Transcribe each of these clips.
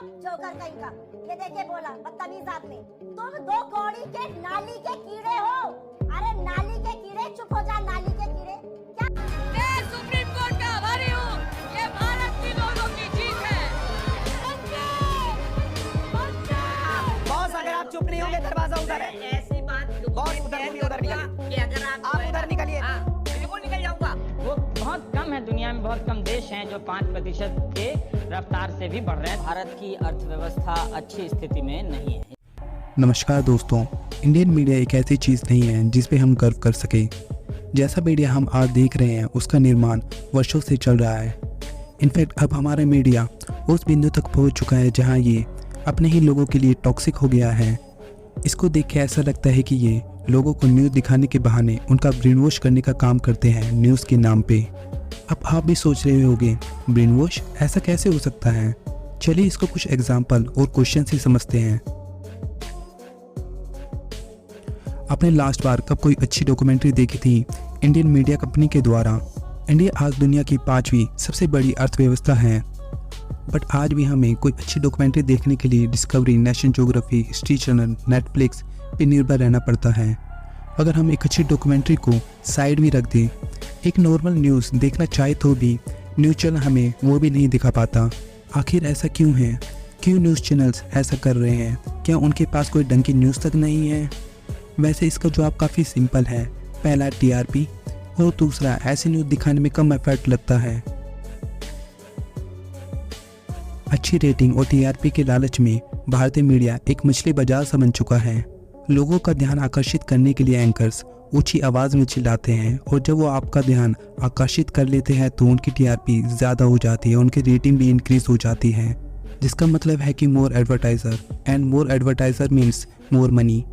Joker कहीं का। ये देखिए बोला बदतमीज आदमी, तुम दो कौड़ी के नाली के कीड़े हो। अरे नाली के कीड़े, चुप हो जा नाली के कीड़े। क्या मैं सुप्रीम कोर्ट का आभारी हूँ, ये भारत की लोगों की जीत है। बॉस अगर आप चुप नहीं होंगे दरवाजा उधर है। ऐसी बात बॉस उधर निकलिए कि अगर आप उधर निकलिए। बिल्कुल निकल जाऊंगा। वो बहुत कम है, दुनिया में बहुत कम देश हैं जो 5% के रफ्तार से भी बढ़ रहे हैं। भारत की अर्थव्यवस्था अच्छी स्थिति में नहीं है। नमस्कार दोस्तों, इंडियन मीडिया एक ऐसी चीज़ नहीं है जिस पे हम गर्व कर सकें। जैसा मीडिया हम आज देख रहे हैं उसका निर्माण वर्षों से चल रहा है। इनफैक्ट अब हमारा मीडिया उस बिंदु तक पहुंच चुका है जहां ये अपने ही लोगों के लिए टॉक्सिक हो गया है। इसको देख के ऐसा लगता है कि ये लोगों को न्यूज़ दिखाने के बहाने उनका ब्रेन वॉश करने का काम करते हैं न्यूज़ के नाम पे। अब आप भी सोच रहे होंगे ब्रेन वॉश ऐसा कैसे हो सकता है। चलिए इसको कुछ एग्जाम्पल और क्वेश्चन से समझते हैं। आपने लास्ट बार कब कोई अच्छी डॉक्यूमेंट्री देखी थी इंडियन मीडिया कंपनी के द्वारा? इंडिया आज दुनिया की 5वीं सबसे बड़ी अर्थव्यवस्था है, बट आज भी हमें कोई अच्छी डॉक्यूमेंट्री देखने के लिए discovery, national geography, history channel, Netflix पे निर्भर रहना पड़ता है। अगर हम एक अच्छी डॉक्यूमेंट्री को साइड में रख दें, एक नॉर्मल न्यूज़ देखना चाहे तो भी न्यूज़ चैनल हमें वो भी नहीं दिखा पाता। आखिर ऐसा क्यों है? क्यों न्यूज़ चैनल्स ऐसा कर रहे हैं? क्या उनके पास कोई ढंग की न्यूज़ तक नहीं है? वैसे इसका जवाब काफ़ी सिंपल है। पहला टीआरपी और दूसरा ऐसी न्यूज़ दिखाने में कम एफर्ट लगता है। अच्छी रेटिंग और टीआरपी के लालच में भारतीय मीडिया एक मछली बाजार सा बन चुका है। लोगों का ध्यान आकर्षित करने के लिए एंकर्स ऊंची आवाज़ में चिल्लाते हैं और जब वो आपका ध्यान आकर्षित कर लेते हैं तो उनकी टीआरपी ज़्यादा हो जाती है, उनकी रेटिंग भी इंक्रीज हो जाती है, जिसका मतलब है कि more advertiser and more advertiser means more money.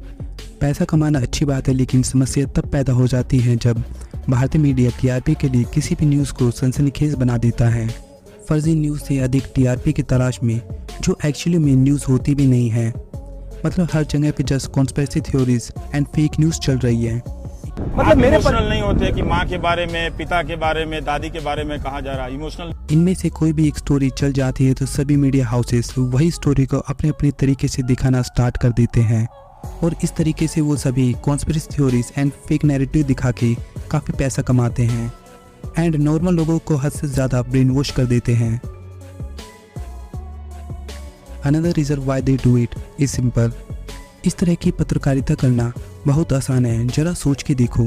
पैसा कमाना अच्छी बात है, लेकिन समस्या तब पैदा हो जाती है जब भारतीय मीडिया टीआरपी के लिए किसी भी न्यूज़ को सनसनीखेज बना देता है, फर्जी न्यूज़ से अधिक टीआरपी की तलाश में, जो एक्चुअली में न्यूज़ होती भी नहीं है। मतलब हर जगह पे just conspiracy theories and fake news चल रही है। मतलब मेरे इमोशनल नहीं होते कि माँ के बारे में, पिता के बारे में, दादी के बारे में कहा जा रहा है इमोशनल। इनमें से कोई भी एक स्टोरी चल जाती है तो सभी मीडिया हाउसेस वही स्टोरी को अपने अपने तरीके से दिखाना स्टार्ट कर देते हैं और इस तरीके से वो सभी conspiracy theories and fake narrative दिखा के काफ़ी पैसा कमाते हैं एंड नॉर्मल लोगों को हद से ज़्यादा ब्रेन वॉश कर देते हैं। Another reason why they do it is simple. इस तरह की पत्रकारिता करना बहुत आसान है। जरा सोच के देखो,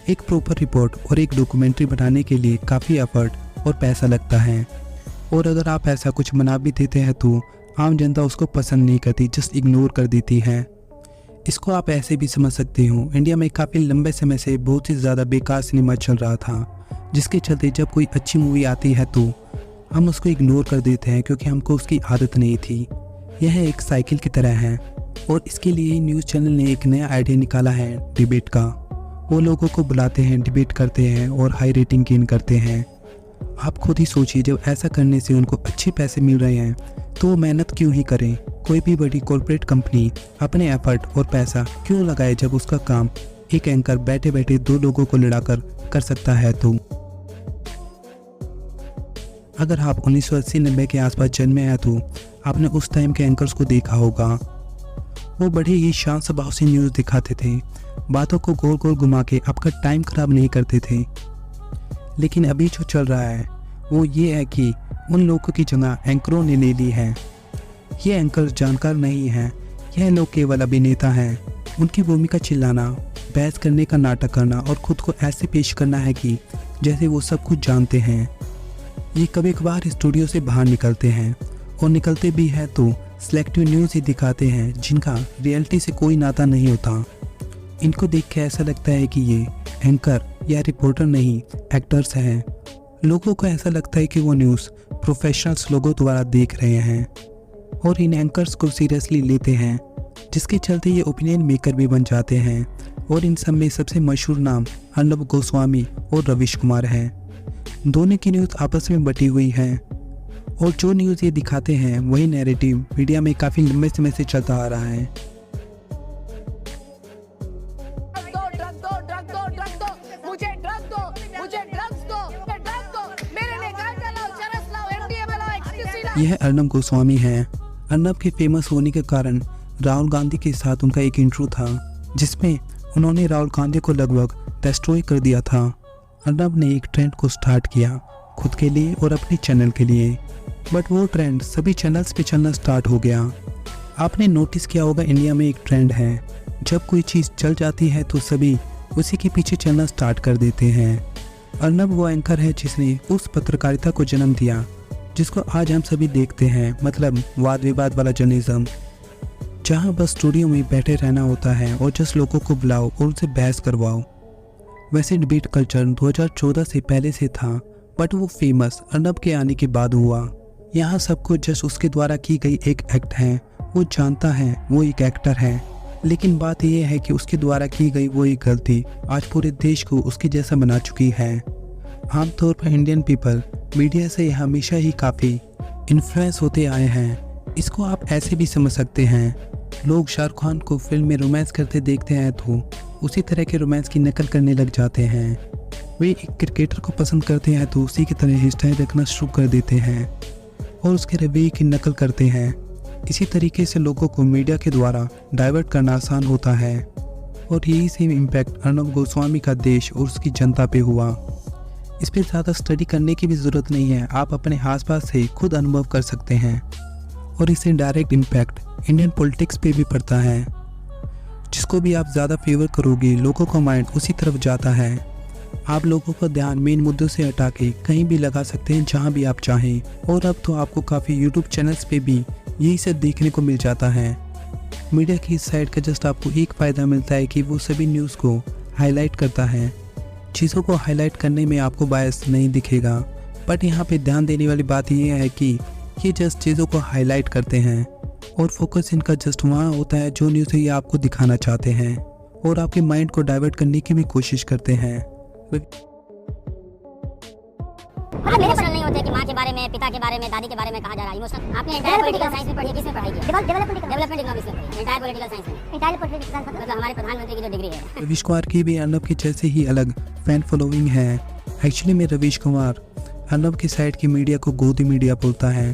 एक प्रॉपर रिपोर्ट और एक डॉक्यूमेंट्री बनाने के लिए काफ़ी एफर्ट और पैसा लगता है, और अगर आप ऐसा कुछ बना भी देते हैं तो आम जनता उसको पसंद नहीं करती, जस्ट इग्नोर कर देती है। इसको आप ऐसे भी समझ सकते हो, इंडिया में काफ़ी लंबे समय से बहुत ही ज़्यादा बेकार सिनेमा चल रहा था, जिसके चलते जब कोई अच्छी मूवी आती है तो हम उसको इग्नोर कर देते हैं क्योंकि हमको उसकी आदत नहीं थी। यह एक साइकिल की तरह है और इसके लिए न्यूज़ चैनल ने एक नया आइडिया निकाला है डिबेट का। वो लोगों को बुलाते हैं, डिबेट करते हैं और हाई रेटिंग गेन करते हैं। आप खुद ही सोचिए, जब ऐसा करने से उनको अच्छे पैसे मिल रहे हैं तो वो मेहनत क्यों ही करें। कोई भी बड़ी कॉर्पोरेट कंपनी अपने एफर्ट और पैसा क्यों लगाए जब उसका काम एक एंकर बैठे बैठे दो लोगों को लड़ाकर कर सकता है। तो अगर आप 1980-90 के आसपास जन्मे हैं तो आपने उस टाइम के एंकर्स को देखा होगा। वो बड़े ही शांत स्वभाव से न्यूज़ दिखाते थे, बातों को गोल गोल घुमा के आपका टाइम खराब नहीं करते थे। लेकिन अभी जो चल रहा है वो ये है कि उन लोगों की जगह एंकरों ने ले ली है। ये एंकर जानकार नहीं हैं, यह लोग केवल अभिनेता हैं। उनकी भूमिका चिल्लाना, बहस करने का नाटक करना और खुद को ऐसे पेश करना है कि जैसे वो सब कुछ जानते हैं। ये कभी कभार स्टूडियो से बाहर निकलते हैं और निकलते भी हैं तो सिलेक्टिव न्यूज़ ही दिखाते हैं जिनका रियलिटी से कोई नाता नहीं होता। इनको देख के ऐसा लगता है कि ये एंकर या रिपोर्टर नहीं, एक्टर्स हैं। लोगों को ऐसा लगता है कि वो न्यूज़ प्रोफेशनल्स लोगों द्वारा देख रहे हैं और इन एंकर्स को सीरियसली लेते हैं, जिसके चलते ये ओपिनियन मेकर भी बन जाते हैं। और इन सब में सबसे मशहूर नाम अर्नब गोस्वामी और रवीश कुमार हैं। दोनों की न्यूज़ आपस में बटी हुई है और जो न्यूज़ ये दिखाते हैं वही नैरेटिव मीडिया में काफ़ी लंबे समय से चलता आ रहा है। मुझे ड्रग्स दो, मेरे लिए गांजा लाओ, चरस लाओ, MDMA लाओ, एक्सटेसी लाओ। यह अर्नब गोस्वामी है। अर्नब के फेमस होने के कारण राहुल गांधी के साथ उनका एक इंटरव्यू था जिसमें उन्होंने राहुल गांधी को लगभग डिस्ट्रॉय कर दिया था। अर्नब ने एक ट्रेंड को स्टार्ट किया खुद के लिए और अपने चैनल के लिए, बट वो ट्रेंड सभी चैनल्स पे चलना स्टार्ट हो गया। आपने नोटिस किया होगा इंडिया में एक ट्रेंड है, जब कोई चीज़ चल जाती है तो सभी उसी के पीछे चलना स्टार्ट कर देते हैं। अर्नब वो एंकर है जिसने उस पत्रकारिता को जन्म दिया जिसको आज हम सभी देखते हैं, मतलब वाद विवाद वाला जर्नलिज्म, जहाँ बस स्टूडियो में बैठे रहना होता है और जस्ट लोगों को बुलाओ और उनसे बहस करवाओ। वैसे डिबेट कल्चर 2014 से पहले से था, बट वो फेमस अर्नब के आने के बाद हुआ। यहाँ सबको जस्ट उसके द्वारा की गई एक एक्ट है, वो जानता है वो एक एक्टर है, लेकिन बात यह है कि उसके द्वारा की गई वो एक गलती आज पूरे देश को उसके जैसा बना चुकी है। आमतौर पर इंडियन पीपल मीडिया से हमेशा ही काफ़ी इन्फ्लुएंस होते आए हैं। इसको आप ऐसे भी समझ सकते हैं, लोग शाहरुख खान को फिल्म में रोमांस करते देखते हैं तो उसी तरह के रोमांस की नकल करने लग जाते हैं। वे एक क्रिकेटर को पसंद करते हैं तो उसी की तरह हेयर स्टाइल रखना शुरू कर देते हैं और उसके रवैये की नकल करते हैं। इसी तरीके से लोगों को मीडिया के द्वारा डाइवर्ट करना आसान होता है और यही सेम इम्पैक्ट अर्नब गोस्वामी का देश और उसकी जनता पे हुआ। इस पर ज़्यादा स्टडी करने की भी ज़रूरत नहीं है, आप अपने आसपास से खुद अनुभव कर सकते हैं और इससे डायरेक्ट इम्पैक्ट इंडियन पॉलिटिक्स पे भी पड़ता है। जिसको भी आप ज़्यादा फेवर करोगे लोगों का माइंड उसी तरफ जाता है। आप लोगों का ध्यान मेन मुद्दों से हटा के कहीं भी लगा सकते हैं जहां भी आप चाहें, और अब तो आपको काफ़ी यूट्यूब चैनल्स पे भी यही सब देखने को मिल जाता है। मीडिया की इस साइड का जस्ट आपको एक फ़ायदा मिलता है कि वो सभी न्यूज़ को हाईलाइट करता है। चीज़ों को हाईलाइट करने में आपको बायस नहीं दिखेगा, बट यहाँ पे ध्यान देने वाली बात यह है कि ये जस्ट चीज़ों को हाईलाइट करते हैं और फोकस इनका जस्ट वहाँ होता है जो न्यूज़ ये आपको दिखाना चाहते हैं और आपके माइंड को डाइवर्ट करने की भी कोशिश करते हैं। इमोशनल नहीं होते कि माँ के बारे में, पिता के बारे में, दादी के बारे में कहा जा रहा है इमोशनल। आपने एंटायर पॉलिटिकल साइंस में पढ़ी है, किसमें पढ़ाई है? डेवलपमेंट इकोनॉमिक्स में पढ़ी है। एंटायर पॉलिटिकल साइंस में, एंटायर पॉलिटिकल साइंस मतलब हमारे प्रधानमंत्री की जो डिग्री है। रवीश कुमार की भी अर्नब की जैसे ही अलग फैन फॉलोइंग है। एक्चुअली में रवीश कुमार अर्नब की साइड की मीडिया को गोदी मीडिया बोलता है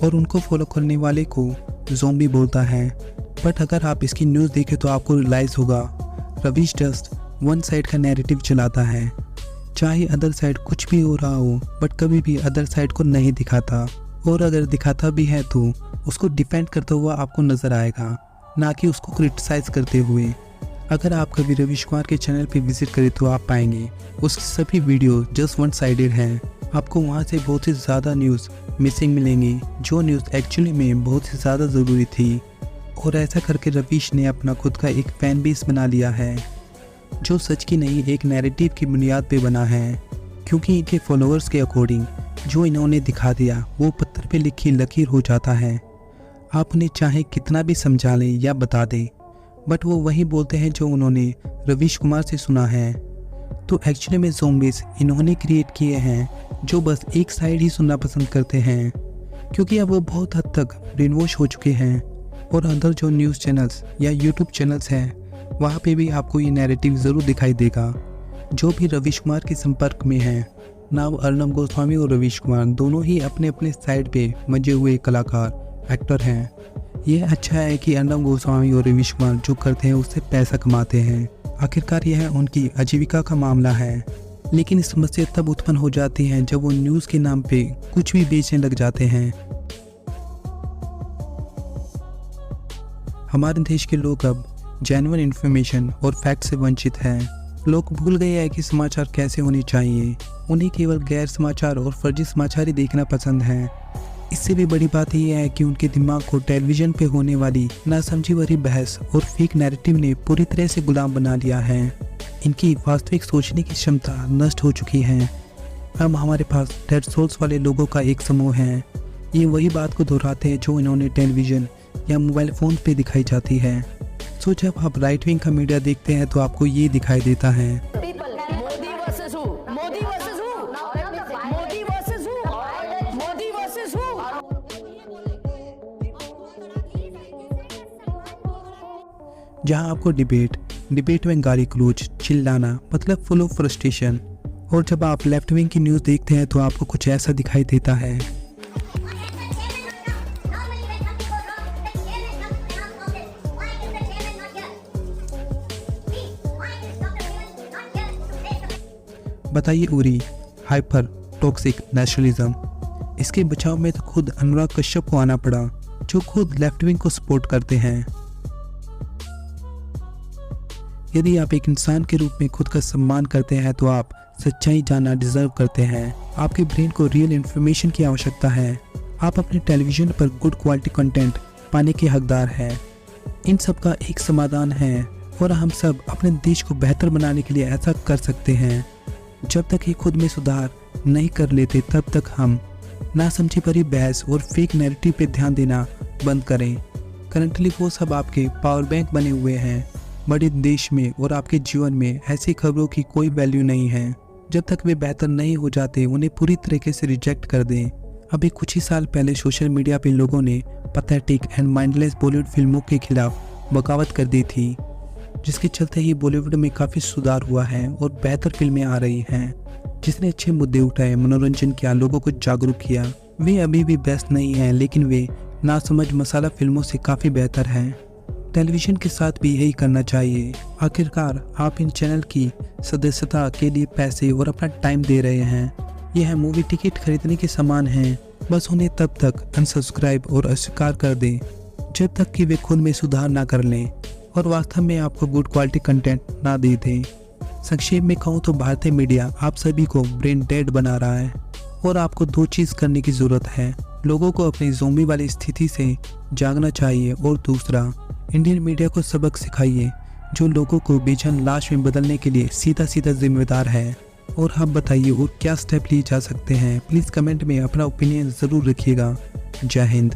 और उनको फॉलो करने वाले को ज़ोंबी बोलता है। बट अगर आप इसकी न्यूज़ देखें तो आपको रियलाइज़ होगा रवीश जस्ट वन साइड का नैरेटिव चलाता है, चाहे अदर साइड कुछ भी हो रहा हो, बट कभी भी अदर साइड को नहीं दिखाता, और अगर दिखाता भी है तो उसको डिफेंड करता हुआ आपको नज़र आएगा, ना कि उसको क्रिटिसाइज़ करते हुए। अगर आप कभी रवीश कुमार के चैनल पे विजिट करें तो आप पाएंगे उसकी सभी वीडियो जस्ट वन साइडेड हैं। आपको वहाँ से बहुत ही ज़्यादा न्यूज़ मिसिंग मिलेंगी, जो न्यूज़ एक्चुअली में बहुत ही ज़्यादा ज़रूरी थी। और ऐसा करके रवीश ने अपना खुद का एक फैन बेस बना लिया है जो सच की नहीं एक नैरेटिव की बुनियाद पे बना है, क्योंकि इनके फॉलोअर्स के अकॉर्डिंग जो इन्होंने दिखा दिया वो पत्थर पे लिखी लकीर हो जाता है। आप उन्हें चाहे कितना भी समझा लें या बता दें, बट वो वही बोलते हैं जो उन्होंने रवीश कुमार से सुना है। तो एक्चुअली में ज़ॉम्बीज़ इन्होंने क्रिएट किए हैं जो बस एक साइड ही सुनना पसंद करते हैं, क्योंकि अब वो बहुत हद तक ब्रेन वॉश हो चुके हैं। और अंदर जो न्यूज़ चैनल्स या यूट्यूब चैनल्स हैं वहाँ पे भी आपको ये नैरेटिव ज़रूर दिखाई देगा। जो भी रवीश कुमार के संपर्क में हैं, नाम अर्नब गोस्वामी और रवीश कुमार दोनों ही अपने अपने साइड पे मजे हुए कलाकार एक्टर हैं। ये अच्छा है कि अर्नब गोस्वामी और रवीश कुमार जो करते हैं उससे पैसा कमाते हैं, आखिरकार यह उनकी आजीविका का मामला है। लेकिन समस्या तब उत्पन्न हो जाती है जब वो न्यूज़ के नाम पे कुछ भी बेचने लग जाते हैं। हमारे देश के लोग अब जेन्युइन इन्फॉर्मेशन और फैक्ट से वंचित हैं। लोग भूल गए हैं कि समाचार कैसे होने चाहिए, उन्हें केवल गैर समाचार और फर्जी समाचार ही देखना पसंद है। इससे भी बड़ी बात यह है कि उनके दिमाग को टेलीविज़न पे होने वाली नासमझी भरी बहस और फेक नैरेटिव ने पूरी तरह से गुलाम बना लिया है। इनकी वास्तविक सोचने की क्षमता नष्ट हो चुकी है। अब हमारे पास डेड सोल्स वाले लोगों का एक समूह है। ये वही बात को दोहराते हैं जो इन्होंने टेलीविज़न या मोबाइल फ़ोन पे दिखाई जाती है। सो जब आप राइट विंग का मीडिया देखते हैं तो आपको ये दिखाई देता है। Modi versus who? Modi versus who? Modi versus who? Modi versus who? जहां आपको डिबेट में गाली गलौज, चिल्लाना, मतलब फुल ऑफ फ्रस्ट्रेशन। और जब आप लेफ्ट विंग की न्यूज़ देखते हैं तो आपको कुछ ऐसा दिखाई देता है। बताइए उरी हाइपर टॉक्सिक नेशनलिज्म। इसके बचाव में तो खुद अनुराग कश्यप को आना पड़ा, जो खुद लेफ्ट विंग को सपोर्ट करते हैं। यदि आप एक इंसान के रूप में खुद का सम्मान करते हैं तो आप सच्चाई जानना डिजर्व करते हैं। आपके ब्रेन को रियल इन्फॉर्मेशन की आवश्यकता है। आप अपने टेलीविजन पर गुड क्वालिटी कंटेंट पाने के हकदार हैं। इन सब का एक समाधान है और हम सब अपने देश को बेहतर बनाने के लिए ऐसा कर सकते हैं। जब तक ये खुद में सुधार नहीं कर लेते तब तक हम नासमझी भरी बहस और फेक नैरेटिव पे ध्यान देना बंद करें। करंटली वो सब आपके पावर बैंक बने हुए हैं। बड़े देश में और आपके जीवन में ऐसी खबरों की कोई वैल्यू नहीं है। जब तक वे बेहतर नहीं हो जाते उन्हें पूरी तरीके से रिजेक्ट कर दें। अभी कुछ ही साल पहले सोशल मीडिया पे लोगों ने पैथेटिक एंड माइंडलेस बॉलीवुड फिल्मों के खिलाफ बगावत कर दी थी, जिसके चलते ही बॉलीवुड में काफ़ी सुधार हुआ है और बेहतर फिल्में आ रही हैं, जिसने अच्छे मुद्दे उठाए, मनोरंजन किया, लोगों को जागरूक किया। वे अभी भी बेस्ट नहीं हैं, लेकिन वे नासमझ मसाला फिल्मों से काफ़ी बेहतर हैं। टेलीविजन के साथ भी यही करना चाहिए। आखिरकार आप इन चैनल की सदस्यता के लिए पैसे और अपना टाइम दे रहे हैं। यह मूवी टिकट खरीदने के समान है। बस उन्हें तब तक अनसब्सक्राइब और अस्वीकार कर दें जब तक कि वे खुद में सुधार ना कर लें और वास्तव में आपको गुड क्वालिटी कंटेंट ना दे दें। संक्षेप में कहूँ तो भारतीय मीडिया आप सभी को ब्रेन डेड बना रहा है और आपको दो चीज़ करने की ज़रूरत है। लोगों को अपनी ज़ोंबी वाली स्थिति से जागना चाहिए और दूसरा, इंडियन मीडिया को सबक सिखाइए जो लोगों को बेजान लाश में बदलने के लिए सीधा सीधा जिम्मेदार है। और आप बताइए और क्या स्टेप लिए जा सकते हैं। प्लीज़ कमेंट में अपना ओपिनियन ज़रूर रखिएगा। जय हिंद।